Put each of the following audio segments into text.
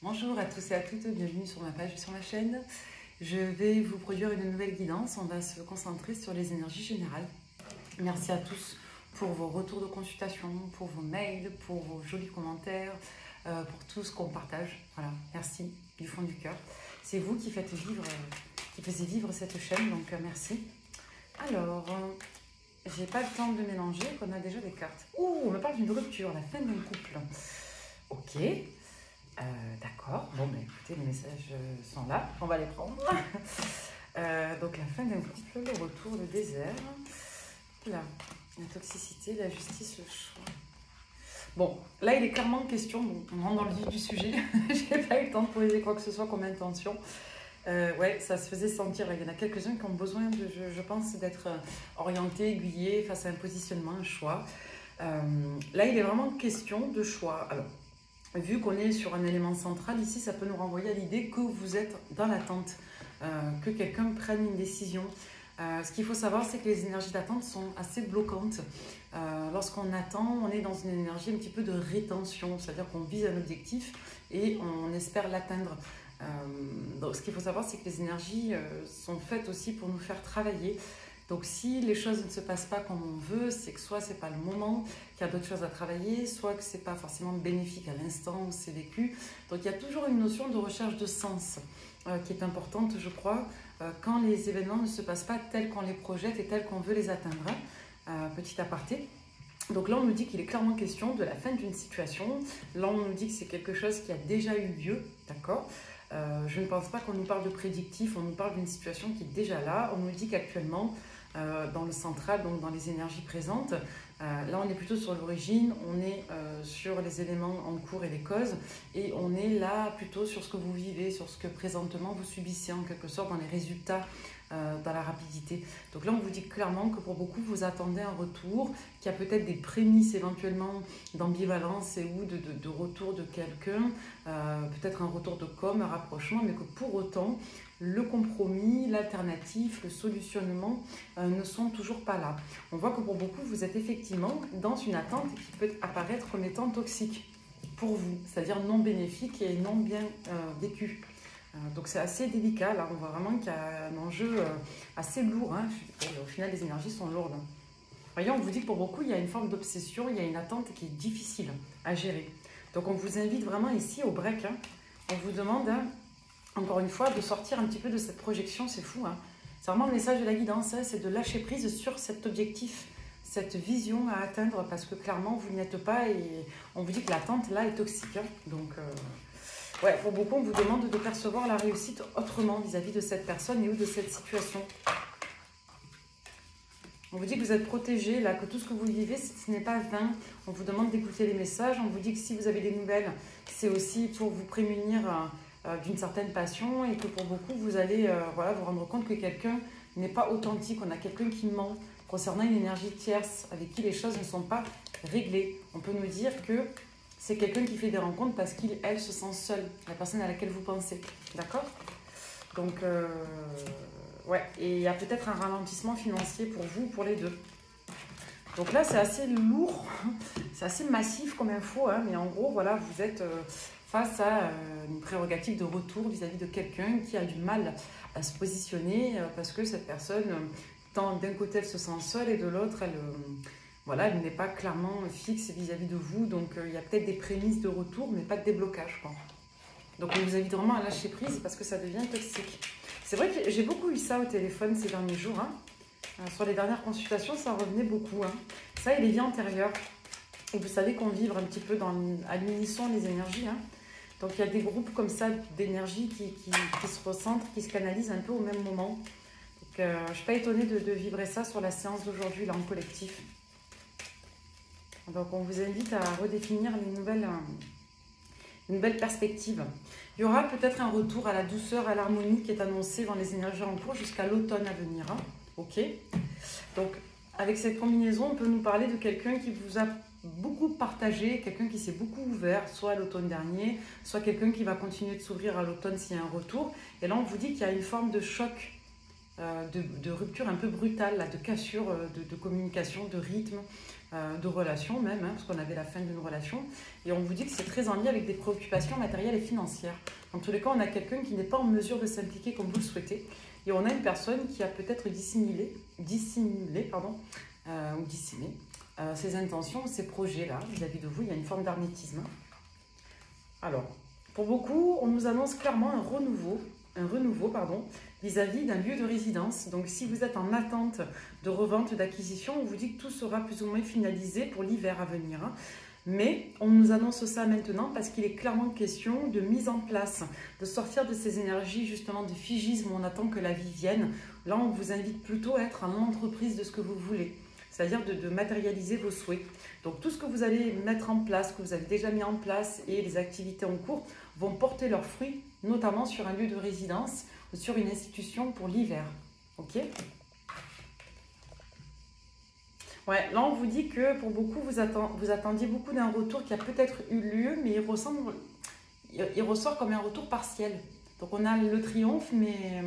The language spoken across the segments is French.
Bonjour à tous et à toutes, bienvenue sur ma page et sur ma chaîne. Je vais vous produire une nouvelle guidance, on va se concentrer sur les énergies générales. Merci à tous pour vos retours de consultation, pour vos mails, pour vos jolis commentaires, pour tout ce qu'on partage. Voilà, merci du fond du cœur. C'est vous qui faites vivre, qui faisiez vivre cette chaîne, donc merci. Alors, j'ai pas le temps de mélanger, qu'on a déjà des cartes. Ouh, on me parle d'une rupture, la fin d'un couple. Ok. D'accord, bon ben écoutez, les messages sont là, on va les prendre. Donc la fin d'un couple, le retour, le désert, là, la toxicité, la justice, le choix. Bon, là il est clairement question, bon, on rentre dans le vif du sujet, j'ai pas eu le temps de poser quoi que ce soit comme intention. Ouais, ça se faisait sentir, il y en a quelques-uns qui ont besoin, je pense, d'être orientés, aiguillés face à un positionnement, un choix. Là il est vraiment question de choix. Alors, vu qu'on est sur un élément central, ici, ça peut nous renvoyer à l'idée que vous êtes dans l'attente, que quelqu'un prenne une décision. Ce qu'il faut savoir, c'est que les énergies d'attente sont assez bloquantes. Lorsqu'on attend, on est dans une énergie un petit peu de rétention, c'est-à-dire qu'on vise un objectif et on espère l'atteindre. Donc ce qu'il faut savoir, c'est que les énergies sont faites aussi pour nous faire travailler. Donc si les choses ne se passent pas comme on veut, c'est que soit c'est pas le moment, qu'il y a d'autres choses à travailler, soit que c'est pas forcément bénéfique à l'instant où c'est vécu. Donc il y a toujours une notion de recherche de sens qui est importante, je crois, quand les événements ne se passent pas tels qu'on les projette et tels qu'on veut les atteindre. Petit aparté. Donc là on nous dit qu'il est clairement question de la fin d'une situation. Là on nous dit que c'est quelque chose qui a déjà eu lieu, d'accord ? Je ne pense pas qu'on nous parle de prédictif, on nous parle d'une situation qui est déjà là. On nous dit qu'actuellement, dans le central, donc dans les énergies présentes, là on est plutôt sur l'origine, on est sur les éléments en cours et les causes, et on est là plutôt sur ce que vous vivez, sur ce que présentement vous subissez en quelque sorte dans les résultats, dans la rapidité. Donc là on vous dit clairement que pour beaucoup vous attendez un retour, qu'il y a peut-être des prémices éventuellement d'ambivalence et ou de retour de quelqu'un, peut-être un retour de com, un rapprochement, mais que pour autant le compromis, l'alternative, le solutionnement ne sont toujours pas là. On voit que pour beaucoup, vous êtes effectivement dans une attente qui peut apparaître comme étant toxique pour vous, c'est-à-dire non bénéfique et non bien vécu. Donc c'est assez délicat, là on voit vraiment qu'il y a un enjeu assez lourd, hein. Au final les énergies sont lourdes. Voyez, on vous dit que pour beaucoup il y a une forme d'obsession, il y a une attente qui est difficile à gérer. Donc on vous invite vraiment ici au break, hein. On vous demande... encore une fois, de sortir un petit peu de cette projection, c'est fou. Hein. C'est vraiment le message de la guidance, hein, c'est de lâcher prise sur cet objectif, cette vision à atteindre, parce que clairement, vous n'y êtes pas et on vous dit que l'attente, là, est toxique. Hein. Donc, ouais, pour beaucoup, on vous demande de percevoir la réussite autrement vis-à-vis de cette personne et ou de cette situation. On vous dit que vous êtes protégé, là, que tout ce que vous vivez, ce n'est pas vain. On vous demande d'écouter les messages. On vous dit que si vous avez des nouvelles, c'est aussi pour vous prémunir... d'une certaine passion et que pour beaucoup vous allez voilà, vous rendre compte que quelqu'un n'est pas authentique, on a quelqu'un qui ment concernant une énergie tierce avec qui les choses ne sont pas réglées. On peut nous dire que c'est quelqu'un qui fait des rencontres parce qu'il, elle, se sent seule, la personne à laquelle vous pensez, d'accord? Donc, ouais, et il y a peut-être un ralentissement financier pour vous, pour les deux. Donc là, c'est assez lourd, c'est assez massif comme info, hein, mais en gros, voilà, vous êtes... face à une prérogative de retour vis-à-vis de quelqu'un qui a du mal à se positionner parce que cette personne, d'un côté, elle se sent seule et de l'autre, voilà, elle n'est pas clairement fixe vis-à-vis de vous. Donc, il y a peut-être des prémices de retour, mais pas de déblocage, quoi. Donc, on vous invite vraiment à lâcher prise parce que ça devient toxique. C'est vrai que j'ai beaucoup eu ça au téléphone ces derniers jours. Hein. Sur les dernières consultations, ça revenait beaucoup. Hein. Ça et les vies antérieures. Et vous savez qu'on vit un petit peu à l'unisson les énergies. Hein. Donc il y a des groupes comme ça d'énergie qui se recentrent, qui se canalisent un peu au même moment. Donc je ne suis pas étonnée de vibrer ça sur la séance d'aujourd'hui, là en collectif. Donc on vous invite à redéfinir une nouvelle perspective. Il y aura peut-être un retour à la douceur, à l'harmonie qui est annoncé dans les énergies en cours jusqu'à l'automne à venir. Hein. Ok. Donc avec cette combinaison, on peut nous parler de quelqu'un qui vous a beaucoup partagé, quelqu'un qui s'est beaucoup ouvert, soit à l'automne dernier, soit quelqu'un qui va continuer de s'ouvrir à l'automne s'il y a un retour. Et là, on vous dit qu'il y a une forme de choc, de rupture un peu brutale, là, de cassure de communication, de rythme, de relation même, hein, parce qu'on avait la fin d'une relation. Et on vous dit que c'est très en lien avec des préoccupations matérielles et financières. Dans tous les cas, on a quelqu'un qui n'est pas en mesure de s'impliquer comme vous le souhaitez. Et on a une personne qui a peut-être dissimulé ou dissimé ses intentions, ses projets-là vis-à-vis de vous. Il y a une forme d'hermétisme. Alors, pour beaucoup, on nous annonce clairement un renouveau vis-à-vis d'un lieu de résidence. Donc, si vous êtes en attente de revente, d'acquisition, on vous dit que tout sera plus ou moins finalisé pour l'hiver à venir. Mais on nous annonce ça maintenant parce qu'il est clairement question de mise en place, de sortir de ces énergies justement de figisme où on attend que la vie vienne. Là, on vous invite plutôt à être en entreprise de ce que vous voulez, c'est-à-dire de matérialiser vos souhaits. Donc tout ce que vous allez mettre en place, que vous avez déjà mis en place et les activités en cours vont porter leurs fruits, notamment sur un lieu de résidence ou sur une institution pour l'hiver. Ok ? Ouais, là on vous dit que pour beaucoup vous attendiez beaucoup d'un retour qui a peut-être eu lieu, mais il ressort comme un retour partiel. Donc on a le triomphe, mais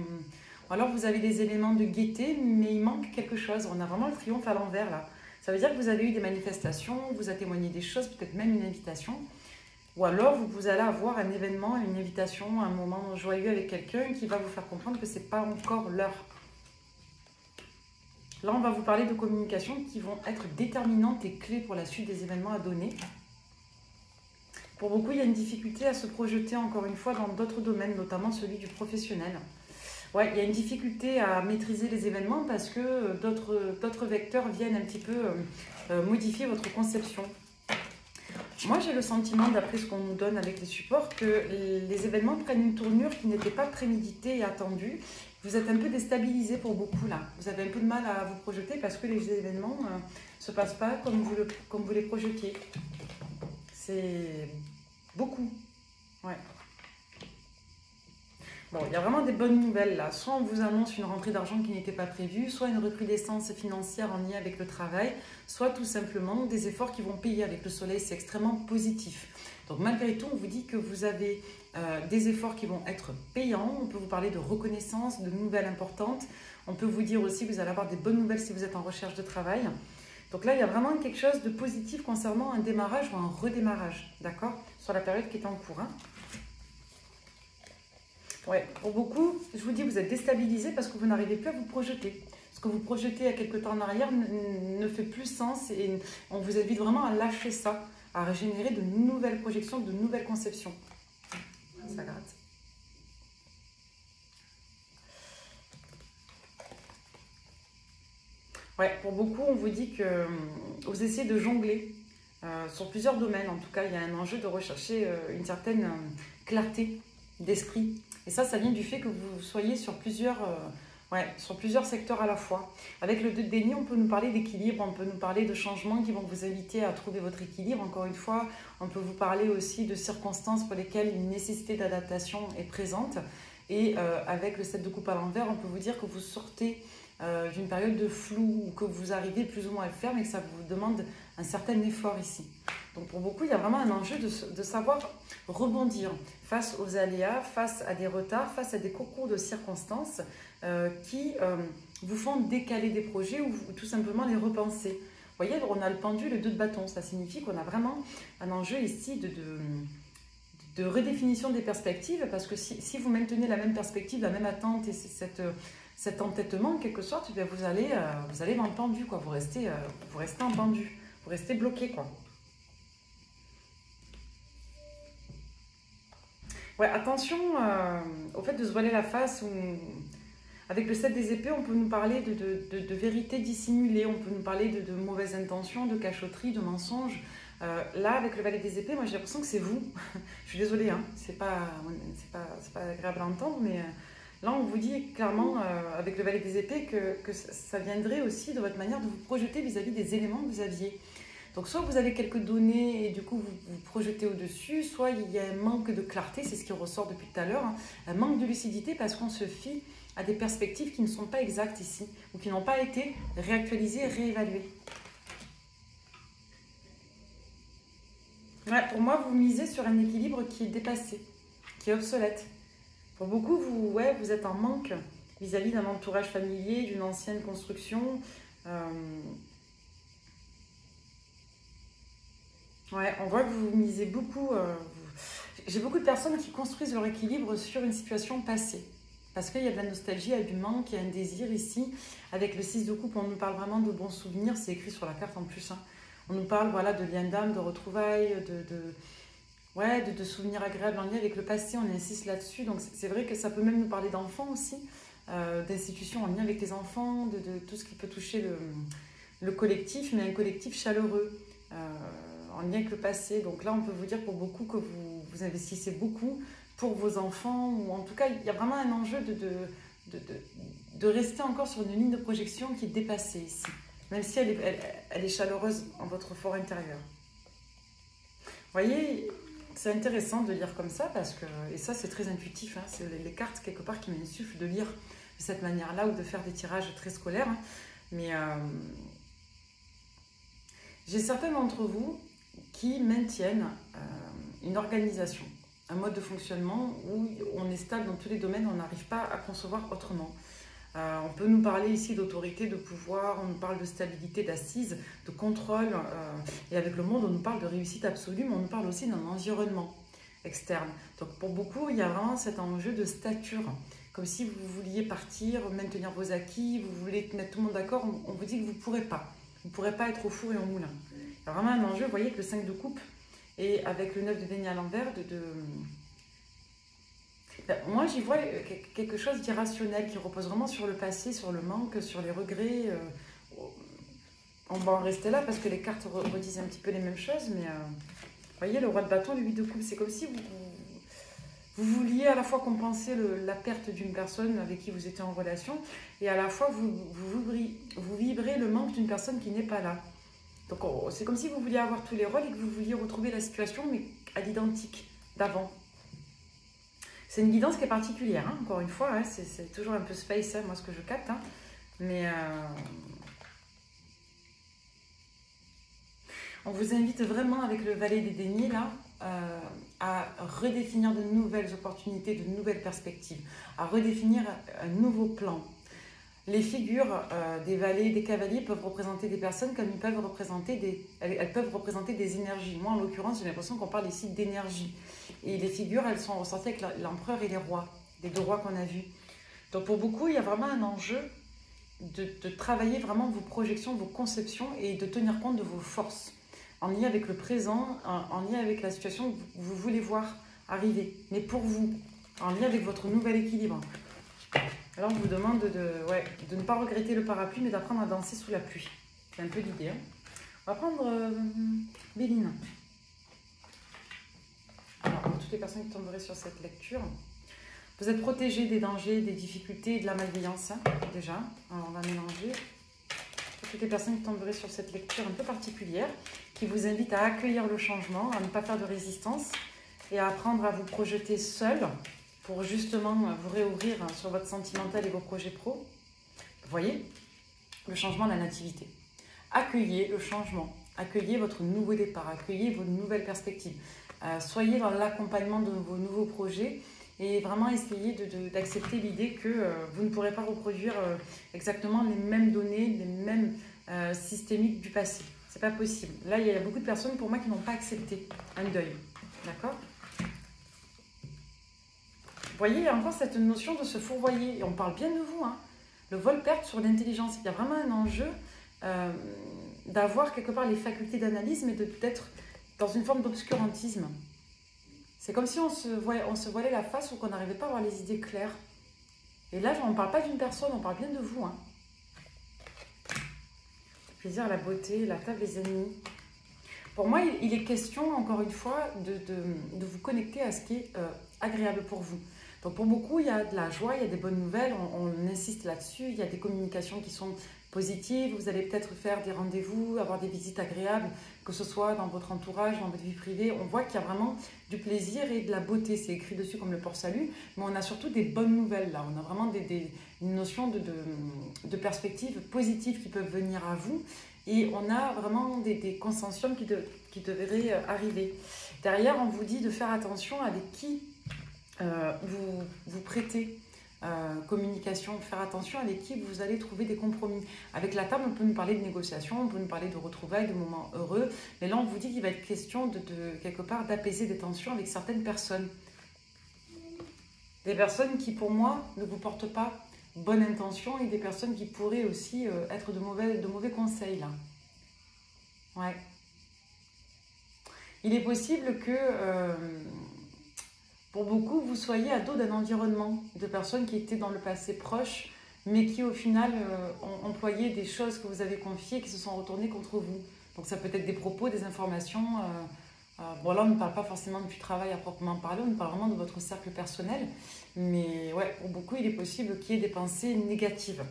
alors vous avez des éléments de gaieté, mais il manque quelque chose. On a vraiment le triomphe à l'envers là. Ça veut dire que vous avez eu des manifestations, vous a témoigné des choses, peut-être même une invitation. Ou alors vous allez avoir un événement, une invitation, un moment joyeux avec quelqu'un qui va vous faire comprendre que ce n'est pas encore l'heure. Là, on va vous parler de communications qui vont être déterminantes et clés pour la suite des événements à donner. Pour beaucoup, il y a une difficulté à se projeter, encore une fois, dans d'autres domaines, notamment celui du professionnel. Ouais, il y a une difficulté à maîtriser les événements parce que d'autres vecteurs viennent un petit peu modifier votre conception. Moi, j'ai le sentiment, d'après ce qu'on nous donne avec les supports, que les événements prennent une tournure qui n'était pas préméditée et attendue. Vous êtes un peu déstabilisé pour beaucoup là. Vous avez un peu de mal à vous projeter parce que les événements ne se passent pas comme vous les projetiez. C'est beaucoup. Ouais. Bon, il y a vraiment des bonnes nouvelles là. Soit on vous annonce une rentrée d'argent qui n'était pas prévue, soit une recrudescence financière en lien avec le travail, soit tout simplement des efforts qui vont payer avec le soleil. C'est extrêmement positif. Donc malgré tout, on vous dit que vous avez des efforts qui vont être payants. On peut vous parler de reconnaissance, de nouvelles importantes. On peut vous dire aussi que vous allez avoir des bonnes nouvelles si vous êtes en recherche de travail. Donc là, il y a vraiment quelque chose de positif concernant un démarrage ou un redémarrage, d'accord, sur la période qui est en cours. Hein. Ouais, pour beaucoup, je vous dis, vous êtes déstabilisé parce que vous n'arrivez plus à vous projeter. Ce que vous projetez il y a quelque temps en arrière ne fait plus sens et on vous invite vraiment à lâcher ça, à régénérer de nouvelles projections, de nouvelles conceptions. Ça gratte. Ouais, pour beaucoup, on vous dit que vous essayez de jongler sur plusieurs domaines. En tout cas, il y a un enjeu de rechercher une certaine clarté d'esprit. Et ça vient du fait que vous soyez sur plusieurs secteurs à la fois. Avec le déni, on peut nous parler d'équilibre, on peut nous parler de changements qui vont vous inviter à trouver votre équilibre. Encore une fois, on peut vous parler aussi de circonstances pour lesquelles une nécessité d'adaptation est présente. Et avec le 7 de coupe à l'envers, on peut vous dire que vous sortez d'une période de flou ou que vous arrivez plus ou moins à le faire, mais que ça vous demande un certain effort ici. Donc pour beaucoup, il y a vraiment un enjeu de savoir rebondir face aux aléas, face à des retards, face à des concours de circonstances qui vous font décaler des projets ou tout simplement les repenser. Vous voyez, on a le pendu, le 2 de bâton. Ça signifie qu'on a vraiment un enjeu ici de redéfinition des perspectives, parce que si vous maintenez la même perspective, la même attente et cet entêtement, en quelque sorte, vous allez dans le pendu, quoi. Vous restez en pendu, vous restez bloqué, quoi. Ouais, attention au fait de se voiler la face. Avec le 7 des épées, on peut nous parler de vérité dissimulée, on peut nous parler de mauvaises intentions, de cachotterie, de mensonges. Là, avec le valet des épées, moi j'ai l'impression que c'est vous. Je suis désolée, hein, c'est pas agréable à entendre, mais là on vous dit clairement, avec le valet des épées, que ça viendrait aussi de votre manière de vous projeter vis-à-vis des éléments que vous aviez. Donc soit vous avez quelques données et du coup vous projetez au-dessus, soit il y a un manque de clarté, c'est ce qui ressort depuis tout à l'heure, hein, un manque de lucidité parce qu'on se fie à des perspectives qui ne sont pas exactes ici ou qui n'ont pas été réactualisées, réévaluées. Ouais, pour moi, vous misez sur un équilibre qui est dépassé, qui est obsolète. Pour beaucoup, vous êtes en manque vis-à-vis d'un entourage familier, d'une ancienne construction. Ouais, on voit que vous misez beaucoup. J'ai beaucoup de personnes qui construisent leur équilibre sur une situation passée. Parce qu'il y a de la nostalgie, il y a du manque, il y a un désir ici. Avec le 6 de coupe, on nous parle vraiment de bons souvenirs. C'est écrit sur la carte en plus. Hein. On nous parle voilà, de liens d'âme, de retrouvailles, de souvenirs agréables en lien avec le passé. On insiste là-dessus. Donc c'est vrai que ça peut même nous parler d'enfants aussi. D'institutions en lien avec les enfants, de tout ce qui peut toucher le collectif, mais un collectif chaleureux. En lien avec le passé. Donc là, on peut vous dire pour beaucoup que vous investissez beaucoup pour vos enfants, ou en tout cas, il y a vraiment un enjeu de rester encore sur une ligne de projection qui est dépassée ici, même si elle est chaleureuse en votre fort intérieur. Vous voyez, c'est intéressant de lire comme ça, parce que, et ça c'est très intuitif, hein, c'est les cartes quelque part qui m'insufflent de lire de cette manière-là, ou de faire des tirages très scolaires, hein, mais j'ai certains d'entre vous qui maintiennent une organisation, un mode de fonctionnement où on est stable dans tous les domaines, on n'arrive pas à concevoir autrement. On peut nous parler ici d'autorité, de pouvoir, on nous parle de stabilité, d'assise, de contrôle, et avec le monde on nous parle de réussite absolue, mais on nous parle aussi d'un environnement externe. Donc pour beaucoup, il y a vraiment cet enjeu de stature, comme si vous vouliez partir, maintenir vos acquis, vous voulez mettre tout le monde d'accord, on vous dit que vous ne pourrez pas. Vous ne pourrez pas être au four et au moulin. Il y a vraiment un enjeu, vous voyez, avec le 5 de coupe et avec le 9 de denier à l'envers, moi, j'y vois quelque chose d'irrationnel qui repose vraiment sur le passé, sur le manque, sur les regrets. On va en rester là parce que les cartes redisent un petit peu les mêmes choses, mais vous voyez, le roi de bâton, le 8 de coupe, c'est comme si vous vouliez à la fois compenser la perte d'une personne avec qui vous étiez en relation, et à la fois vous vibrez le manque d'une personne qui n'est pas là. Donc c'est comme si vous vouliez avoir tous les rôles et que vous vouliez retrouver la situation, mais à l'identique d'avant. C'est une guidance qui est particulière, hein, encore une fois, hein, c'est toujours un peu space, hein, moi ce que je capte, hein, mais on vous invite vraiment avec le valet des deniers là, à redéfinir de nouvelles opportunités, de nouvelles perspectives, à redéfinir un nouveau plan. Les figures des valets, des cavaliers peuvent représenter des personnes comme elles peuvent représenter des énergies. Moi, en l'occurrence, j'ai l'impression qu'on parle ici d'énergie. Et les figures, elles sont ressorties avec l'empereur et les rois, les deux rois qu'on a vus. Donc pour beaucoup, il y a vraiment un enjeu de travailler vraiment vos projections, vos conceptions et de tenir compte de vos forces, en lien avec le présent, en lien avec la situation que vous voulez voir arriver, mais pour vous, en lien avec votre nouvel équilibre. Alors on vous demande de ne pas regretter le parapluie, mais d'apprendre à danser sous la pluie. C'est un peu l'idée. Hein. On va prendre Béline. Alors, pour toutes les personnes qui tomberaient sur cette lecture, vous êtes protégés des dangers, des difficultés et de la malveillance, hein, déjà. Alors on va mélanger. Pour toutes les personnes qui tomberaient sur cette lecture un peu particulière, qui vous invite à accueillir le changement, à ne pas faire de résistance et à apprendre à vous projeter seul, pour justement vous réouvrir sur votre sentimental et vos projets pro. Vous voyez, le changement de la nativité. Accueillez le changement, accueillez votre nouveau départ, accueillez vos nouvelles perspectives. Soyez dans l'accompagnement de vos nouveaux projets et vraiment essayez d'accepter l'idée que vous ne pourrez pas reproduire exactement les mêmes données, les mêmes systémiques du passé. C'est pas possible. Là, il y a beaucoup de personnes pour moi qui n'ont pas accepté un deuil. D'accord ? Vous voyez, il y a encore cette notion de se fourvoyer. Et on parle bien de vous. Hein. Le vol-perte sur l'intelligence. Il y a vraiment un enjeu d'avoir quelque part les facultés d'analyse, mais d'être dans une forme d'obscurantisme. C'est comme si on se voilait la face ou qu'on n'arrivait pas à avoir les idées claires. Et là, on ne parle pas d'une personne, on parle bien de vous. Hein. Le plaisir, la beauté, la table, les ennemis. Pour moi, il est question, encore une fois, de vous connecter à ce qui est agréable pour vous. Donc pour beaucoup, il y a de la joie, il y a des bonnes nouvelles, on insiste là-dessus, il y a des communications qui sont positives, vous allez peut-être faire des rendez-vous, avoir des visites agréables, que ce soit dans votre entourage, dans votre vie privée. On voit qu'il y a vraiment du plaisir et de la beauté, c'est écrit dessus comme le port-salut, mais on a surtout des bonnes nouvelles là, on a vraiment une notion de perspectives positives qui peuvent venir à vous, et on a vraiment des consensus qui devraient arriver. Derrière, on vous dit de faire attention avec qui vous prêtez communication, faire attention avec qui vous allez trouver des compromis. Avec la table, on peut nous parler de négociations, on peut nous parler de retrouvailles, de moments heureux, mais là on vous dit qu'il va être question de quelque part d'apaiser des tensions avec certaines personnes. Des personnes qui pour moi ne vous portent pas bonne intention et des personnes qui pourraient aussi être de mauvais conseils là. Ouais. Il est possible que pour beaucoup, vous soyez à dos d'un environnement de personnes qui étaient dans le passé proche, mais qui au final ont employé des choses que vous avez confiées et qui se sont retournées contre vous. Donc ça peut être des propos, des informations. Bon là, on ne parle pas forcément du travail à proprement parler, on parle vraiment de votre cercle personnel. Mais ouais, pour beaucoup, il est possible qu'il y ait des pensées négatives.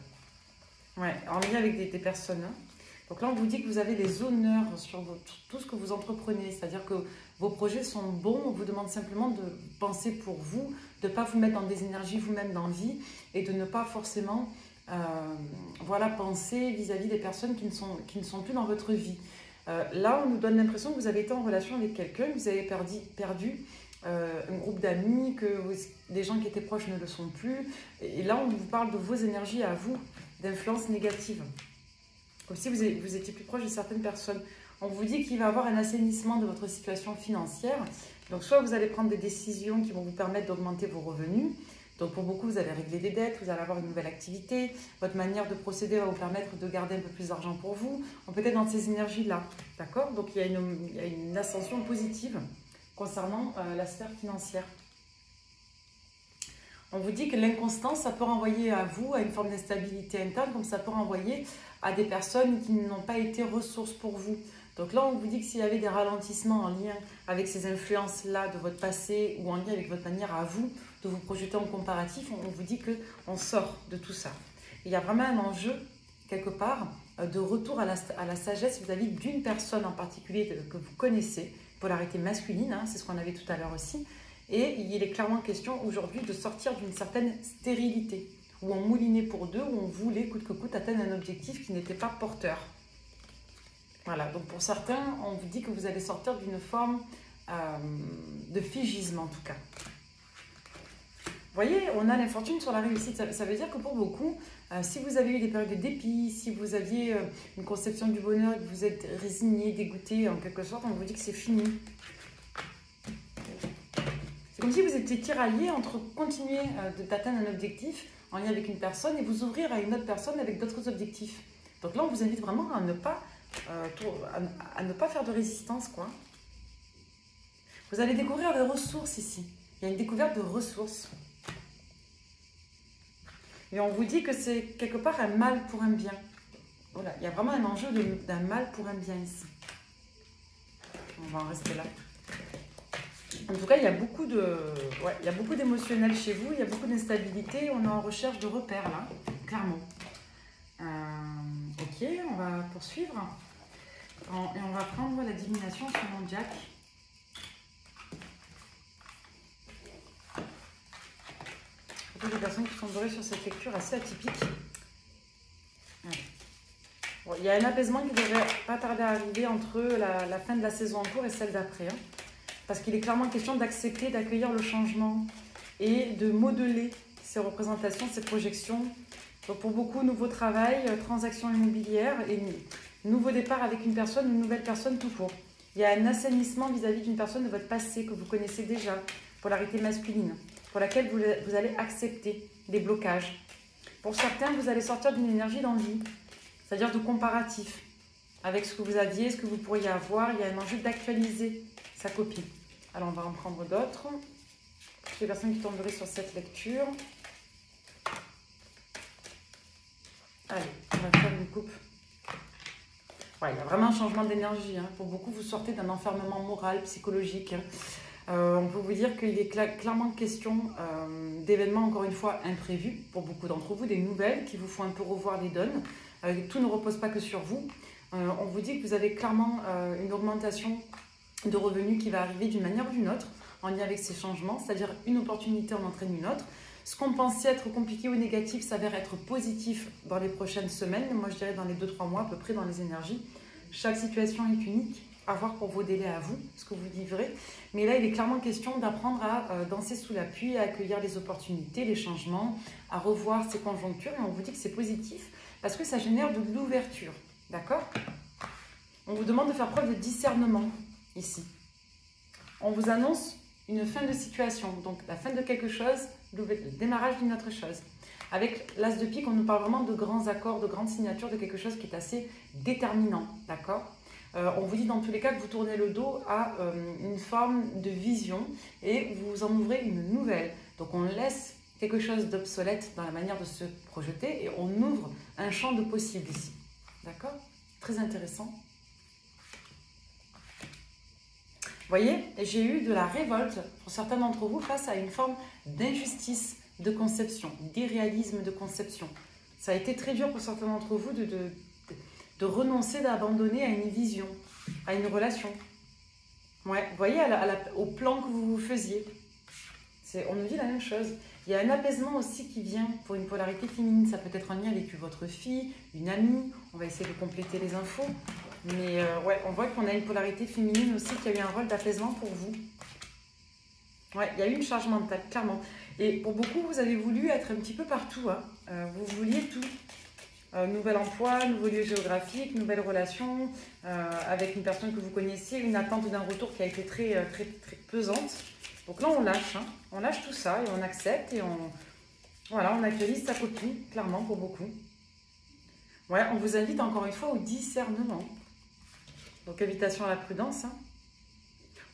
Ouais, en lien avec des personnes. Hein. Donc là, on vous dit que vous avez les honneurs sur tout ce que vous entreprenez. C'est-à-dire que vos projets sont bons. On vous demande simplement de penser pour vous, de ne pas vous mettre dans des énergies vous-même d'envie et de ne pas forcément voilà, penser vis-à-vis des personnes qui ne sont plus dans votre vie. Là, on nous donne l'impression que vous avez été en relation avec quelqu'un, que vous avez perdu un groupe d'amis, que des gens qui étaient proches ne le sont plus. Et là, on vous parle de vos énergies à vous, d'influence négative. Comme si vous étiez plus proche de certaines personnes. On vous dit qu'il va y avoir un assainissement de votre situation financière. Donc, soit vous allez prendre des décisions qui vont vous permettre d'augmenter vos revenus. Donc, pour beaucoup, vous allez régler des dettes, vous allez avoir une nouvelle activité. Votre manière de procéder va vous permettre de garder un peu plus d'argent pour vous. On peut être dans ces énergies-là. D'accord? Donc, il y a une ascension positive concernant la sphère financière. On vous dit que l'inconstance, ça peut renvoyer à vous, à une forme d'instabilité interne, comme ça peut renvoyer à des personnes qui n'ont pas été ressources pour vous. Donc là, on vous dit que s'il y avait des ralentissements en lien avec ces influences-là de votre passé ou en lien avec votre manière à vous de vous projeter en comparatif, on vous dit qu'on sort de tout ça. Il y a vraiment un enjeu, quelque part, de retour à la sagesse vis-à-vis d'une personne en particulier que vous connaissez, polarité masculine, hein, c'est ce qu'on avait tout à l'heure aussi. Et il est clairement question aujourd'hui de sortir d'une certaine stérilité, où on moulinait pour deux, où on voulait coûte que coûte atteindre un objectif qui n'était pas porteur. Voilà, donc pour certains, on vous dit que vous allez sortir d'une forme de figisme en tout cas. Vous voyez, on a l'infortune sur la réussite. Ça veut dire que pour beaucoup, si vous avez eu des périodes de dépit, si vous aviez une conception du bonheur, que vous êtes résigné, dégoûté en quelque sorte, on vous dit que c'est fini. C'est comme si vous étiez tiraillé entre continuer d'atteindre un objectif en lien avec une personne et vous ouvrir à une autre personne avec d'autres objectifs. Donc là, on vous invite vraiment à ne pas faire de résistance, quoi. Vous allez découvrir des ressources ici. Il y a une découverte de ressources. Et on vous dit que c'est quelque part un mal pour un bien. Voilà, il y a vraiment un enjeu d'un mal pour un bien ici. On va en rester là. En tout cas, il y a beaucoup d'émotionnel chez vous, il y a beaucoup d'instabilité, on est en recherche de repères là, clairement. Ok, on va poursuivre. Et on va prendre la divination sur mon Jack. Surtout des personnes qui sont dorées sur cette lecture assez atypique. Ouais. Bon, il y a un apaisement qui ne devrait pas tarder à arriver entre la fin de la saison en cours et celle d'après. Hein. Parce qu'il est clairement question d'accepter, d'accueillir le changement et de modeler ces représentations, ces projections. Donc pour beaucoup, nouveau travail, transaction immobilière et nouveau départ avec une nouvelle personne tout court. Il y a un assainissement vis-à-vis d'une personne de votre passé que vous connaissez déjà, polarité masculine, pour laquelle vous allez accepter des blocages. Pour certains, vous allez sortir d'une énergie d'envie, c'est-à-dire de comparatif avec ce que vous aviez, ce que vous pourriez avoir. Il y a un enjeu d'actualiser sa copie. Alors, on va en prendre d'autres. Les personnes qui tomberaient sur cette lecture. Allez, on va faire une coupe. Ouais, il y a vraiment un changement d'énergie. Hein. Pour beaucoup, vous sortez d'un enfermement moral, psychologique. Hein. On peut vous dire qu'il est clairement question d'événements, encore une fois, imprévus. Pour beaucoup d'entre vous, des nouvelles qui vous font un peu revoir les donnes. Tout ne repose pas que sur vous. On vous dit que vous avez clairement une augmentation de revenus qui va arriver d'une manière ou d'une autre en lien avec ces changements, c'est-à-dire une opportunité en entraîne une autre. Ce qu'on pensait être compliqué ou négatif s'avère être positif dans les prochaines semaines, moi je dirais dans les 2-3 mois à peu près dans les énergies. Chaque situation est unique à voir pour vos délais à vous, ce que vous livrez. Mais là, il est clairement question d'apprendre à danser sous la pluie, à accueillir les opportunités, les changements, à revoir ses conjonctures. Et on vous dit que c'est positif parce que ça génère de l'ouverture. D'accord? On vous demande de faire preuve de discernement ici. On vous annonce une fin de situation, donc la fin de quelque chose, le démarrage d'une autre chose. Avec l'as de pique, on nous parle vraiment de grands accords, de grandes signatures, de quelque chose qui est assez déterminant, d'accord? On vous dit dans tous les cas que vous tournez le dos à une forme de vision et vous en ouvrez une nouvelle. Donc on laisse quelque chose d'obsolète dans la manière de se projeter et on ouvre un champ de possibles ici, d'accord? Très intéressant. Vous voyez, j'ai eu de la révolte pour certains d'entre vous face à une forme d'injustice de conception, d'irréalisme de conception. Ça a été très dur pour certains d'entre vous de renoncer, d'abandonner à une vision, à une relation. Ouais, vous voyez, au plan que vous faisiez. On nous dit la même chose. Il y a un apaisement aussi qui vient pour une polarité féminine. Ça peut être en lien avec votre fille, une amie. On va essayer de compléter les infos. Mais ouais, on voit qu'on a une polarité féminine aussi qui a eu un rôle d'apaisement pour vous. Ouais, il y a eu une charge mentale, clairement. Et pour beaucoup, vous avez voulu être un petit peu partout. Hein. Vous vouliez tout. Nouvel emploi, nouveau lieu géographique, nouvelle relation, avec une personne que vous connaissiez, une attente d'un retour qui a été très pesante. Donc là, on lâche. Hein. On lâche tout ça et on accepte et voilà, on accueille sa copine, clairement, pour beaucoup. Ouais, on vous invite encore une fois au discernement. Donc, invitation à la prudence. Hein.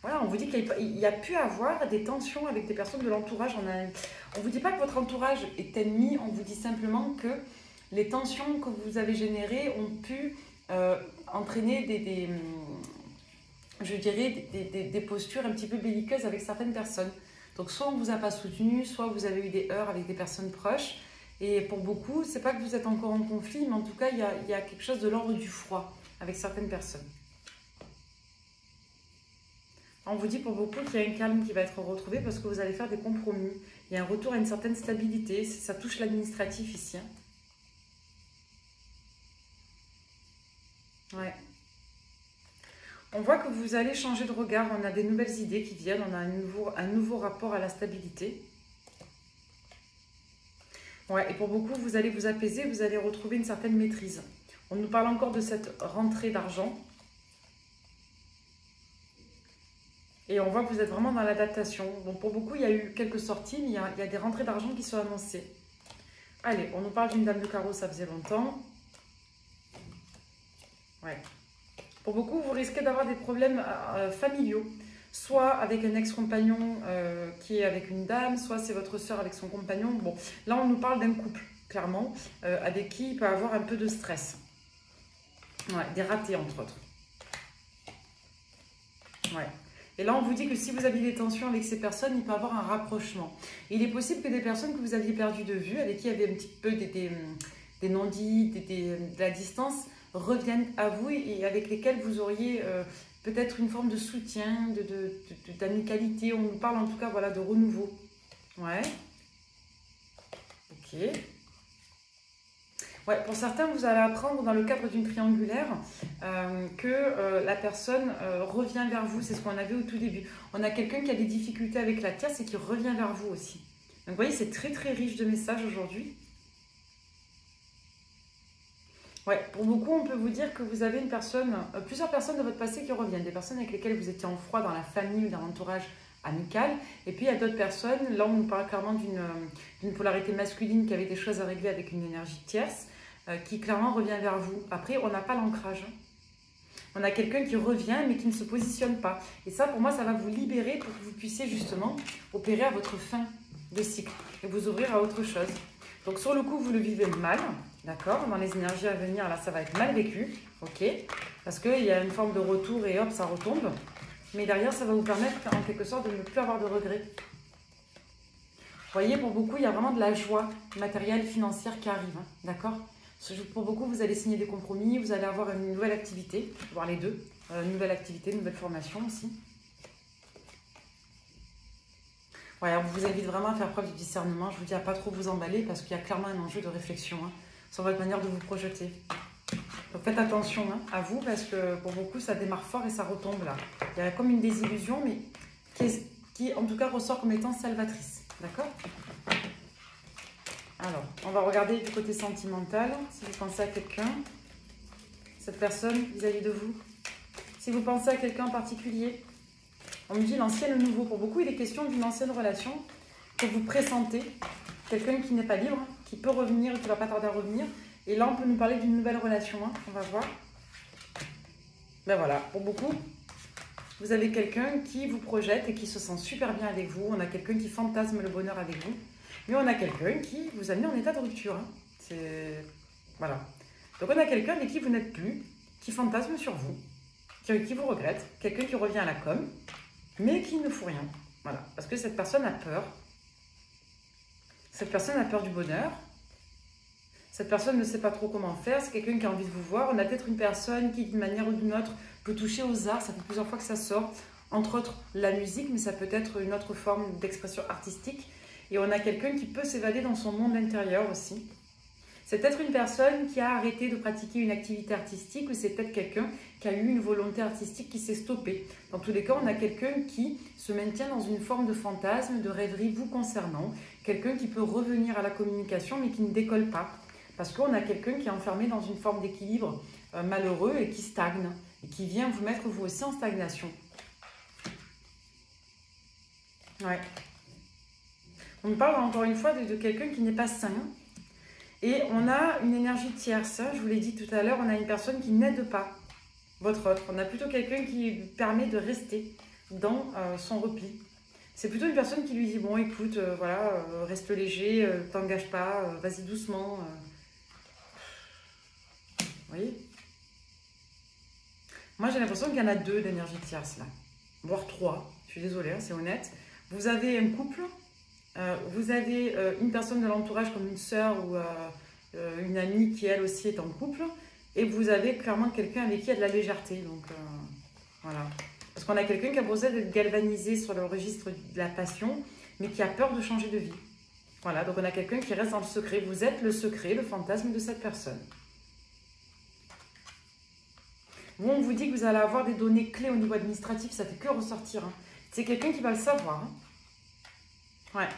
Voilà, on vous dit qu'il y a pu avoir des tensions avec des personnes de l'entourage. On ne vous dit pas que votre entourage est ennemi, on vous dit simplement que les tensions que vous avez générées ont pu entraîner je dirais, des postures un petit peu belliqueuses avec certaines personnes. Donc, soit on ne vous a pas soutenu, soit vous avez eu des heurts avec des personnes proches. Et pour beaucoup, ce n'est pas que vous êtes encore en conflit, mais en tout cas, il y a quelque chose de l'ordre du froid avec certaines personnes. On vous dit pour beaucoup qu'il y a un calme qui va être retrouvé parce que vous allez faire des compromis. Il y a un retour à une certaine stabilité. Ça touche l'administratif ici. Hein. Ouais. On voit que vous allez changer de regard. On a des nouvelles idées qui viennent. On a un nouveau rapport à la stabilité. Ouais, et pour beaucoup, vous allez vous apaiser. Vous allez retrouver une certaine maîtrise. On nous parle encore de cette rentrée d'argent. Et on voit que vous êtes vraiment dans l'adaptation. Donc pour beaucoup, il y a eu quelques sorties, mais il y a des rentrées d'argent qui sont annoncées. Allez, on nous parle d'une dame de carreau, ça faisait longtemps. Ouais. Pour beaucoup, vous risquez d'avoir des problèmes familiaux. Soit avec un ex-compagnon qui est avec une dame, soit c'est votre soeur avec son compagnon. Bon, là, on nous parle d'un couple, clairement, avec qui il peut avoir un peu de stress. Ouais, des ratés, entre autres. Ouais. Et là, on vous dit que si vous avez des tensions avec ces personnes, il peut y avoir un rapprochement. Et il est possible que des personnes que vous aviez perdues de vue, avec qui il y avait un petit peu des non-dits, de la distance, reviennent à vous et avec lesquelles vous auriez peut-être une forme de soutien, d'amicalité. On nous parle en tout cas voilà, de renouveau. Ouais. Ok. Ouais, pour certains, vous allez apprendre dans le cadre d'une triangulaire que la personne revient vers vous. C'est ce qu'on avait au tout début. On a quelqu'un qui a des difficultés avec la tierce et qui revient vers vous aussi. Donc, vous voyez, c'est très, très riche de messages aujourd'hui. Ouais, pour beaucoup, on peut vous dire que vous avez plusieurs personnes de votre passé qui reviennent. Des personnes avec lesquelles vous étiez en froid dans la famille ou dans l'entourage amical. Et puis, il y a d'autres personnes. Là, on nous parle clairement d'une polarité masculine qui avait des choses à régler avec une énergie tierce. Qui clairement revient vers vous. Après, on n'a pas l'ancrage. On a quelqu'un qui revient, mais qui ne se positionne pas. Et ça, pour moi, ça va vous libérer pour que vous puissiez justement opérer à votre fin de cycle et vous ouvrir à autre chose. Donc, sur le coup, vous le vivez mal, d'accord? Dans les énergies à venir, là, ça va être mal vécu, ok? Parce qu'il y a une forme de retour et hop, ça retombe. Mais derrière, ça va vous permettre, en quelque sorte, de ne plus avoir de regrets. Vous voyez, pour beaucoup, il y a vraiment de la joie matérielle, financière qui arrive, hein, d'accord? Pour beaucoup, vous allez signer des compromis, vous allez avoir une nouvelle activité, voire les deux. Nouvelle activité, nouvelle formation aussi. Ouais, on vous invite vraiment à faire preuve du discernement. Je vous dis à pas trop vous emballer parce qu'il y a clairement un enjeu de réflexion hein, sur votre manière de vous projeter. Donc faites attention hein, à vous, parce que pour beaucoup, ça démarre fort et ça retombe là. Il y a comme une désillusion, mais qui en tout cas ressort comme étant salvatrice. D'accord? Alors, on va regarder du côté sentimental, si vous pensez à quelqu'un, cette personne vis-à-vis de vous. Si vous pensez à quelqu'un en particulier, on me dit l'ancien et le nouveau. Pour beaucoup, il est question d'une ancienne relation que vous pressentez, quelqu'un qui n'est pas libre, qui peut revenir et qui ne va pas tarder à revenir. Et là, on peut nous parler d'une nouvelle relation, hein. On va voir. Ben voilà, pour beaucoup, vous avez quelqu'un qui vous projette et qui se sent super bien avec vous. On a quelqu'un qui fantasme le bonheur avec vous. Mais on a quelqu'un qui vous a mis en état de rupture. Hein. Voilà. Donc on a quelqu'un avec qui vous n'êtes plus, qui fantasme sur vous, qui vous regrette, quelqu'un qui revient à la com, mais qui ne fout rien. Voilà. Parce que cette personne a peur. Cette personne a peur du bonheur. Cette personne ne sait pas trop comment faire. C'est quelqu'un qui a envie de vous voir. On a peut-être une personne qui, d'une manière ou d'une autre, peut toucher aux arts. Ça fait plusieurs fois que ça sort. Entre autres, la musique, mais ça peut être une autre forme d'expression artistique. Et on a quelqu'un qui peut s'évader dans son monde intérieur aussi. C'est peut-être une personne qui a arrêté de pratiquer une activité artistique, ou c'est peut-être quelqu'un qui a eu une volonté artistique qui s'est stoppée. Dans tous les cas, on a quelqu'un qui se maintient dans une forme de fantasme, de rêverie vous concernant. Quelqu'un qui peut revenir à la communication, mais qui ne décolle pas. Parce qu'on a quelqu'un qui est enfermé dans une forme d'équilibre malheureux et qui stagne. Et qui vient vous mettre vous aussi en stagnation. Ouais. On parle encore une fois de quelqu'un qui n'est pas sain. Et on a une énergie tierce. Je vous l'ai dit tout à l'heure, on a une personne qui n'aide pas votre autre. On a plutôt quelqu'un qui lui permet de rester dans son repli. C'est plutôt une personne qui lui dit, bon écoute, voilà, reste léger, t'engage pas, vas-y doucement. Vous voyez? Moi j'ai l'impression qu'il y en a deux d'énergie tierce là. Voire trois. Je suis désolée, hein, c'est honnête. Vous avez un couple. Vous avez une personne de l'entourage comme une sœur ou une amie qui elle aussi est en couple, et vous avez clairement quelqu'un avec qui il y a de la légèreté. Donc voilà. Parce qu'on a quelqu'un qui a besoin d'être galvanisé sur le registre de la passion, mais qui a peur de changer de vie. Voilà, donc on a quelqu'un qui reste dans le secret. Vous êtes le secret, le fantasme de cette personne. Bon, on vous dit que vous allez avoir des données clés au niveau administratif, ça fait que ressortir. Hein. C'est quelqu'un qui va le savoir. Hein. Ouais.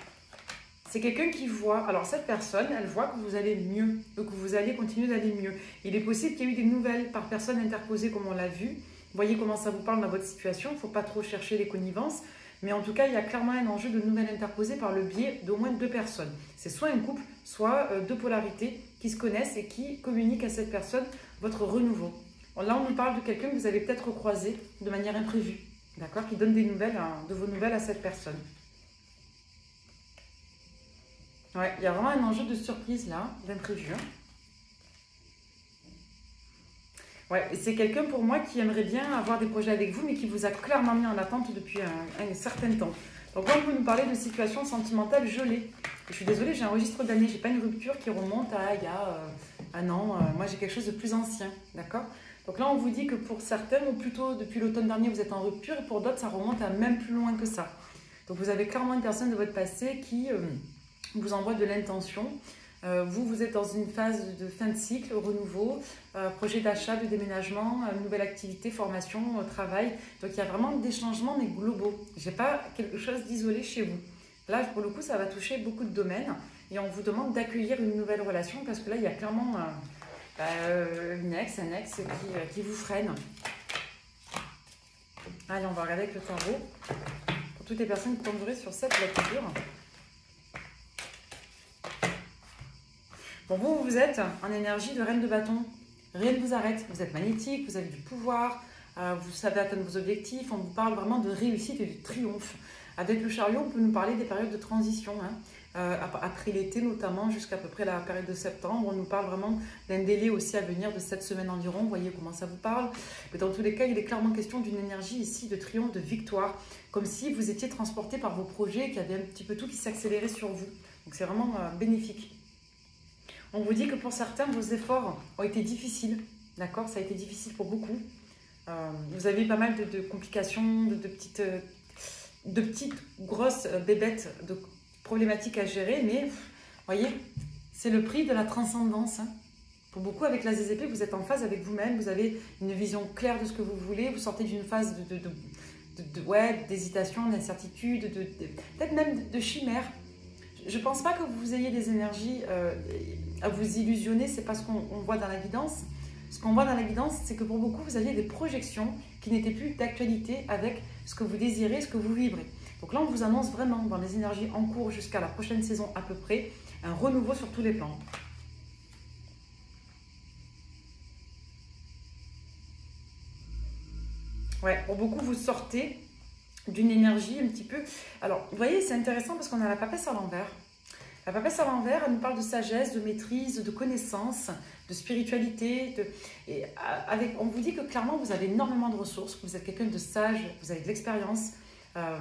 C'est quelqu'un qui voit, alors cette personne, elle voit que vous allez mieux, que vous allez continuer d'aller mieux. Il est possible qu'il y ait eu des nouvelles par personne interposée comme on l'a vu. Vous voyez comment ça vous parle dans votre situation, il ne faut pas trop chercher les connivences. Mais en tout cas, il y a clairement un enjeu de nouvelles interposées par le biais d'au moins deux personnes. C'est soit un couple, soit deux polarités qui se connaissent et qui communiquent à cette personne votre renouveau. Là, on nous parle de quelqu'un que vous avez peut-être croisé de manière imprévue, d'accord, qui donne des nouvelles, de vos nouvelles à cette personne. Ouais, il y a vraiment un enjeu de surprise là, d'imprévu. Ouais, et c'est quelqu'un pour moi qui aimerait bien avoir des projets avec vous, mais qui vous a clairement mis en attente depuis un certain temps. Donc quand vous nous parlez de situation sentimentale gelée, je suis désolée, j'ai un registre d'année, j'ai pas une rupture qui remonte à il y a un an. Moi j'ai quelque chose de plus ancien, d'accord? Donc là on vous dit que pour certains, ou plutôt depuis l'automne dernier, vous êtes en rupture, et pour d'autres ça remonte à même plus loin que ça. Donc vous avez clairement une personne de votre passé qui vous envoie de l'intention. Vous êtes dans une phase de fin de cycle, renouveau, projet d'achat, de déménagement, nouvelle activité, formation, travail. Donc il y a vraiment des changements, mais globaux. Je n'ai pas quelque chose d'isolé chez vous. Là, pour le coup, ça va toucher beaucoup de domaines. Et on vous demande d'accueillir une nouvelle relation, parce que là, il y a clairement une ex, un ex qui vous freine. Allez, on va regarder avec le tarot. Pour toutes les personnes qui tomberaient sur cette lecture. Bon, vous êtes en énergie de reine de bâton. Rien ne vous arrête. Vous êtes magnétique, vous avez du pouvoir, vous savez atteindre vos objectifs. On vous parle vraiment de réussite et de triomphe. Avec le chariot, on peut nous parler des périodes de transition. Hein. Après l'été notamment, jusqu'à peu près la période de septembre, on nous parle vraiment d'un délai aussi à venir de 7 semaines environ. Vous voyez comment ça vous parle. Mais dans tous les cas, il est clairement question d'une énergie ici de triomphe, de victoire. Comme si vous étiez transporté par vos projets, qu'il y avait un petit peu tout qui s'accélérait sur vous. Donc c'est vraiment bénéfique. On vous dit que pour certains, vos efforts ont été difficiles, d'accord? Ça a été difficile pour beaucoup. Vous avez eu pas mal de complications, de petites grosses bébêtes, de problématiques à gérer, mais vous voyez, c'est le prix de la transcendance. Hein. Pour beaucoup, avec l'as des épées, vous êtes en phase avec vous-même, vous avez une vision claire de ce que vous voulez, vous sortez d'une phase d'hésitation, d'incertitude, peut-être même de chimère. Je ne pense pas que vous ayez des énergies à vous illusionner, c'est pas ce qu'on voit dans la guidance. Ce qu'on voit dans la guidance, c'est que pour beaucoup, vous aviez des projections qui n'étaient plus d'actualité avec ce que vous désirez, ce que vous vibrez. Donc là, on vous annonce vraiment dans les énergies en cours jusqu'à la prochaine saison à peu près, un renouveau sur tous les plans. Ouais, pour beaucoup, vous sortez d'une énergie un petit peu... Alors, vous voyez, c'est intéressant parce qu'on a la papesse à l'envers. La papesse à l'envers, elle nous parle de sagesse, de maîtrise, de connaissance, de spiritualité. Et on vous dit que clairement, vous avez énormément de ressources, que vous êtes quelqu'un de sage, vous avez de l'expérience. Là,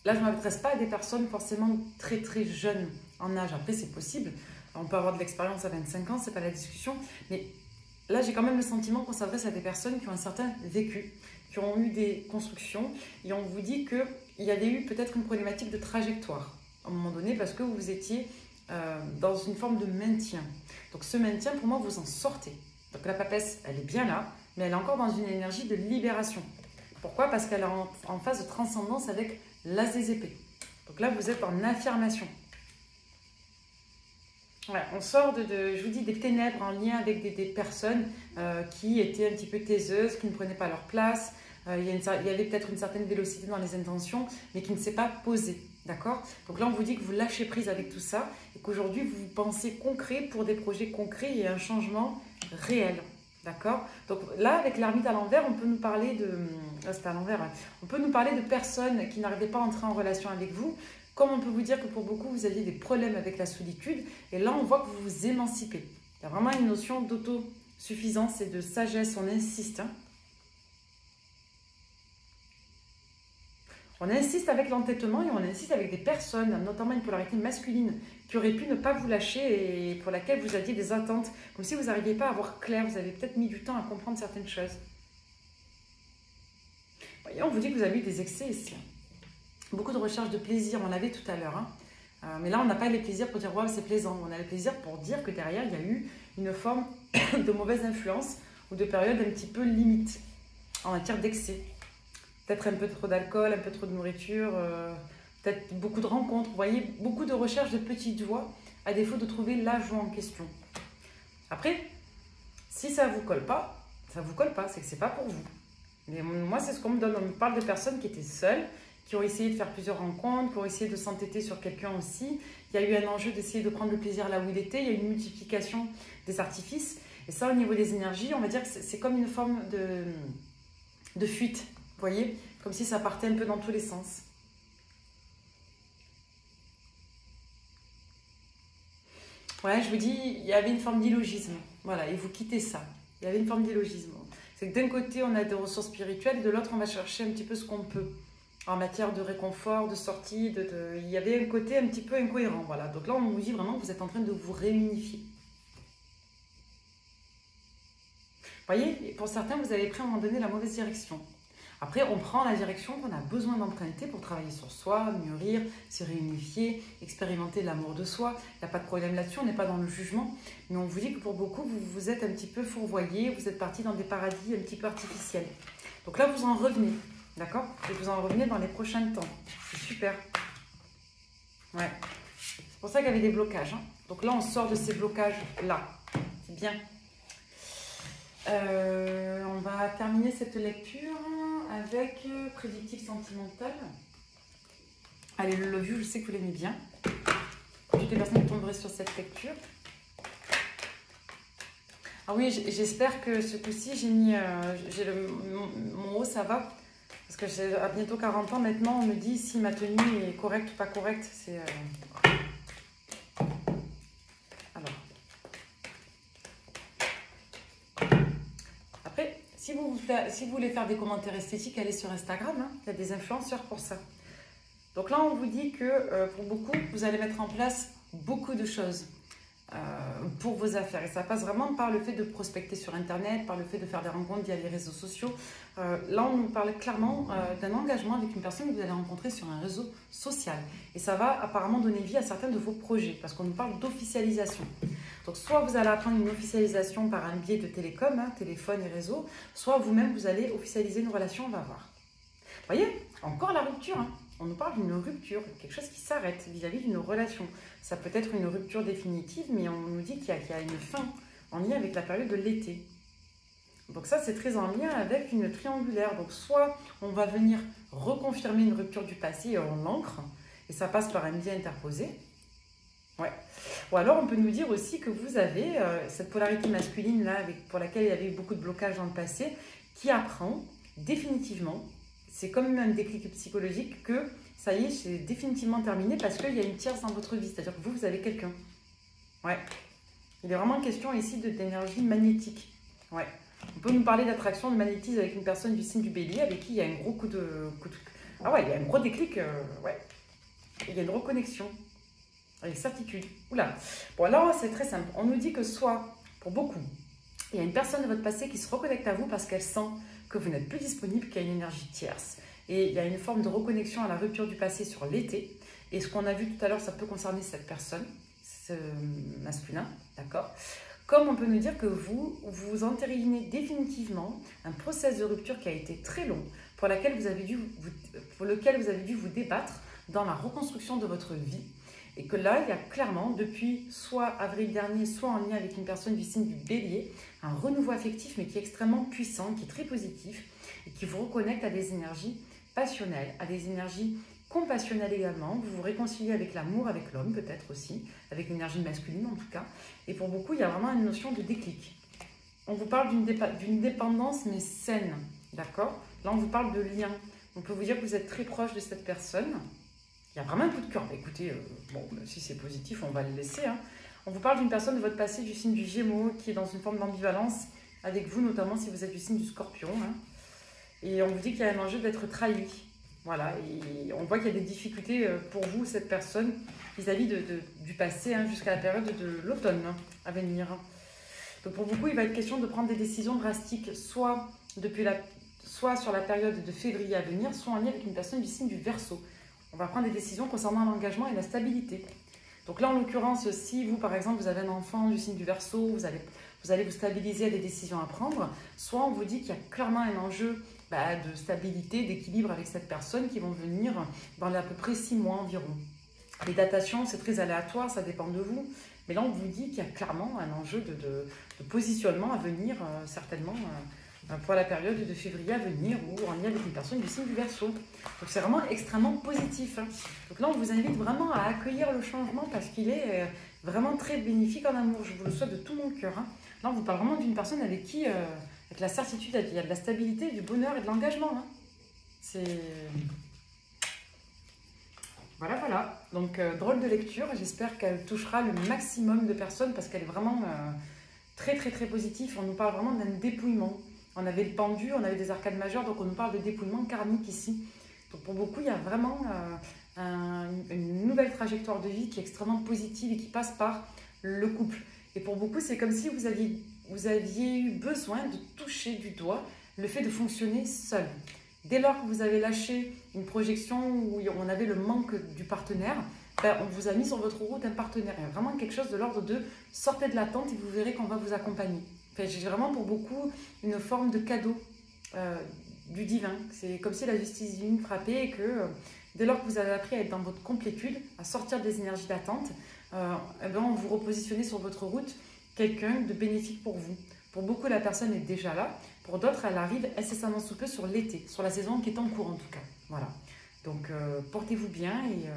je ne m'adresse pas à des personnes forcément très très jeunes en âge. Après, c'est possible. On peut avoir de l'expérience à 25 ans, c'est pas la discussion. Mais là, j'ai quand même le sentiment qu'on s'adresse à des personnes qui ont un certain vécu, qui ont eu des constructions. Et on vous dit qu'il y avait eu peut-être une problématique de trajectoire à un moment donné parce que vous étiez dans une forme de maintien. Donc ce maintien, pour moi, vous en sortez. Donc la papesse, elle est bien là, mais elle est encore dans une énergie de libération. Pourquoi? Parce qu'elle est en phase de transcendance avec l'as des épées. Donc là, vous êtes en affirmation. Ouais, on sort je vous dis, des ténèbres en lien avec des personnes qui étaient un petit peu taiseuses, qui ne prenaient pas leur place. Il y avait peut-être une certaine vélocité dans les intentions, mais qui ne s'est pas posée. D'accord? Donc là, on vous dit que vous lâchez prise avec tout ça et qu'aujourd'hui, vous pensez concret pour des projets concrets et un changement réel. D'accord? Donc là, avec l'ermite à l'envers, on peut nous parler de... Là, c'est à l'envers. Hein. On peut nous parler de personnes qui n'arrivaient pas à entrer en relation avec vous. Comme on peut vous dire que pour beaucoup, vous aviez des problèmes avec la solitude. Et là, on voit que vous vous émancipez. Il y a vraiment une notion d'autosuffisance et de sagesse. On insiste. Hein. On insiste avec l'entêtement et on insiste avec des personnes, notamment une polarité masculine, qui aurait pu ne pas vous lâcher et pour laquelle vous aviez des attentes. Comme si vous n'arriviez pas à voir clair, vous avez peut-être mis du temps à comprendre certaines choses. Voyez, on vous dit que vous avez eu des excès ici. Beaucoup de recherche de plaisir, on l'avait tout à l'heure. Hein. Mais là, on n'a pas les plaisirs pour dire « wow, c'est plaisant ». On a le plaisir pour dire que derrière, il y a eu une forme de mauvaise influence ou de période un petit peu limite en matière d'excès. Peut-être un peu trop d'alcool, un peu trop de nourriture, peut-être beaucoup de rencontres. Vous voyez, beaucoup de recherche de petites joies à défaut de trouver la joie en question. Après, si ça ne vous colle pas, ça ne vous colle pas, c'est que ce n'est pas pour vous. Mais moi, c'est ce qu'on me donne. On me parle de personnes qui étaient seules, qui ont essayé de faire plusieurs rencontres, qui ont essayé de s'entêter sur quelqu'un aussi. Il y a eu un enjeu d'essayer de prendre le plaisir là où il était. Il y a eu une multiplication des artifices. Et ça, au niveau des énergies, on va dire que c'est comme une forme de fuite. Vous voyez, comme si ça partait un peu dans tous les sens. Ouais, je vous dis, il y avait une forme d'illogisme. Voilà, et vous quittez ça. Il y avait une forme d'illogisme. C'est que d'un côté, on a des ressources spirituelles, et de l'autre, on va chercher un petit peu ce qu'on peut. En matière de réconfort, de sortie, il y avait un côté un petit peu incohérent. Voilà. Donc là, on vous dit vraiment que vous êtes en train de vous réunifier. Vous voyez, pour certains, vous avez pris à un moment donné la mauvaise direction. Après, on prend la direction qu'on a besoin d'emprunter pour travailler sur soi, mûrir, se réunifier, expérimenter l'amour de soi. Il n'y a pas de problème là-dessus, on n'est pas dans le jugement. Mais on vous dit que pour beaucoup, vous êtes un petit peu fourvoyés, vous êtes partis dans des paradis un petit peu artificiels. Donc là, vous en revenez, d'accord? Et vous en revenez dans les prochains temps. C'est super. Ouais. C'est pour ça qu'il y avait des blocages. Hein. Donc là, on sort de ces blocages-là. C'est bien. On va terminer cette lecture avec prédictif sentimental. Allez, le love you, je sais que vous l'aimez bien. Toutes les personnes qui tomberaient sur cette lecture. Ah oui, j'espère que ce coup-ci, j'ai mis mon haut, ça va. Parce que j'ai à bientôt 40 ans, maintenant, on me dit si ma tenue est correcte ou pas correcte. C'est... Si vous voulez faire des commentaires esthétiques, allez sur Instagram, hein, il y a des influenceurs pour ça. Donc là, on vous dit que pour beaucoup, vous allez mettre en place beaucoup de choses pour vos affaires. Et ça passe vraiment par le fait de prospecter sur Internet, par le fait de faire des rencontres via les réseaux sociaux. Là, on nous parle clairement d'un engagement avec une personne que vous allez rencontrer sur un réseau social. Et ça va apparemment donner vie à certains de vos projets, parce qu'on nous parle d'officialisation. Donc soit vous allez apprendre une officialisation par un biais de télécom, hein, téléphone et réseau, soit vous-même vous allez officialiser une relation, on va voir. Vous voyez, encore la rupture, hein. On nous parle d'une rupture, quelque chose qui s'arrête vis-à-vis d'une relation. Ça peut être une rupture définitive, mais on nous dit qu'il y a une fin en lien avec la période de l'été. Donc ça, c'est très en lien avec une triangulaire. Donc soit on va venir reconfirmer une rupture du passé et on l'ancre, et ça passe par un biais interposé. Ouais. Ou alors on peut nous dire aussi que vous avez cette polarité masculine là, pour laquelle il y avait eu beaucoup de blocages dans le passé, qui apprend définitivement, c'est comme un déclic psychologique, que ça y est, c'est définitivement terminé parce qu'il y a une tierce dans votre vie, c'est-à-dire que vous avez quelqu'un. Ouais. Il est vraiment question ici d'énergie magnétique. Ouais. On peut nous parler d'attraction, de magnétisme avec une personne du signe du Bélier avec qui il y a un gros coup de... Ah ouais, il y a un gros déclic, ouais. Il y a une reconnexion, avec certitude. Oula. Bon, alors c'est très simple. On nous dit que soit, pour beaucoup, il y a une personne de votre passé qui se reconnecte à vous parce qu'elle sent que vous n'êtes plus disponible, qu'il y a une énergie tierce. Et il y a une forme de reconnexion à la rupture du passé sur l'été. Et ce qu'on a vu tout à l'heure, ça peut concerner cette personne, ce masculin, d'accord ? Comme on peut nous dire que vous entérinez définitivement un process de rupture qui a été très long, pour lequel vous avez dû vous débattre dans la reconstruction de votre vie. Et que là, il y a clairement, depuis soit avril dernier, soit en lien avec une personne du signe du Bélier, un renouveau affectif, mais qui est extrêmement puissant, qui est très positif, et qui vous reconnecte à des énergies passionnelles, à des énergies compassionnelles également. Vous vous réconciliez avec l'amour, avec l'homme peut-être aussi, avec l'énergie masculine en tout cas. Et pour beaucoup, il y a vraiment une notion de déclic. On vous parle d'une dépendance, mais saine, d'accord? Là, on vous parle de lien. On peut vous dire que vous êtes très proche de cette personne. Il y a vraiment un coup de cœur. Écoutez, bon, si c'est positif, on va le laisser. Hein. On vous parle d'une personne de votre passé du signe du Gémeaux qui est dans une forme d'ambivalence avec vous, notamment si vous êtes du signe du Scorpion. Hein. Et on vous dit qu'il y a un enjeu d'être trahi. Voilà, et on voit qu'il y a des difficultés pour vous, cette personne, vis-à-vis du passé, hein, jusqu'à la période de l'automne à venir. Donc pour beaucoup, il va être question de prendre des décisions drastiques, soit sur la période de février à venir, soit en lien avec une personne du signe du Verseau. On va prendre des décisions concernant l'engagement et la stabilité. Donc là, en l'occurrence, si vous, par exemple, vous avez un enfant du signe du Verseau, vous allez vous stabiliser à des décisions à prendre, soit on vous dit qu'il y a clairement un enjeu de stabilité, d'équilibre avec cette personne qui vont venir dans à peu près 6 mois environ. Les datations, c'est très aléatoire, ça dépend de vous. Mais là, on vous dit qu'il y a clairement un enjeu de positionnement à venir, certainement, pour la période de février à venir ou en lien avec une personne du signe du Verseau. Donc c'est vraiment extrêmement positif. Hein. Donc là, on vous invite vraiment à accueillir le changement parce qu'il est vraiment très bénéfique en amour. Je vous le souhaite de tout mon cœur. Hein. Là, on vous parle vraiment d'une personne avec qui, avec la certitude, il y a de la stabilité, du bonheur et de l'engagement. Hein. C'est... Voilà. Donc, drôle de lecture. J'espère qu'elle touchera le maximum de personnes parce qu'elle est vraiment très positive. On nous parle vraiment d'un dépouillement. On avait le pendu, on avait des arcades majeures, donc on nous parle de dépouillement karmique ici. Donc pour beaucoup, il y a vraiment une nouvelle trajectoire de vie qui est extrêmement positive et qui passe par le couple. Et pour beaucoup, c'est comme si vous aviez eu besoin de toucher du doigt le fait de fonctionner seul. Dès lors que vous avez lâché une projection où on avait le manque du partenaire, on vous a mis sur votre route un partenaire. Il y a vraiment quelque chose de l'ordre de sortez de l'attente et vous verrez qu'on va vous accompagner. J'ai vraiment pour beaucoup une forme de cadeau du divin. C'est comme si la justice divine frappait et que dès lors que vous avez appris à être dans votre complétude, à sortir des énergies d'attente, on vous repositionnez sur votre route quelqu'un de bénéfique pour vous. Pour beaucoup, la personne est déjà là. Pour d'autres, elle arrive incessamment sous peu sur l'été, sur la saison qui est en cours en tout cas. Voilà. Donc, portez-vous bien et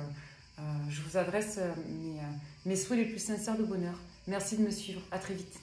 je vous adresse mes souhaits les plus sincères de bonheur. Merci de me suivre. À très vite.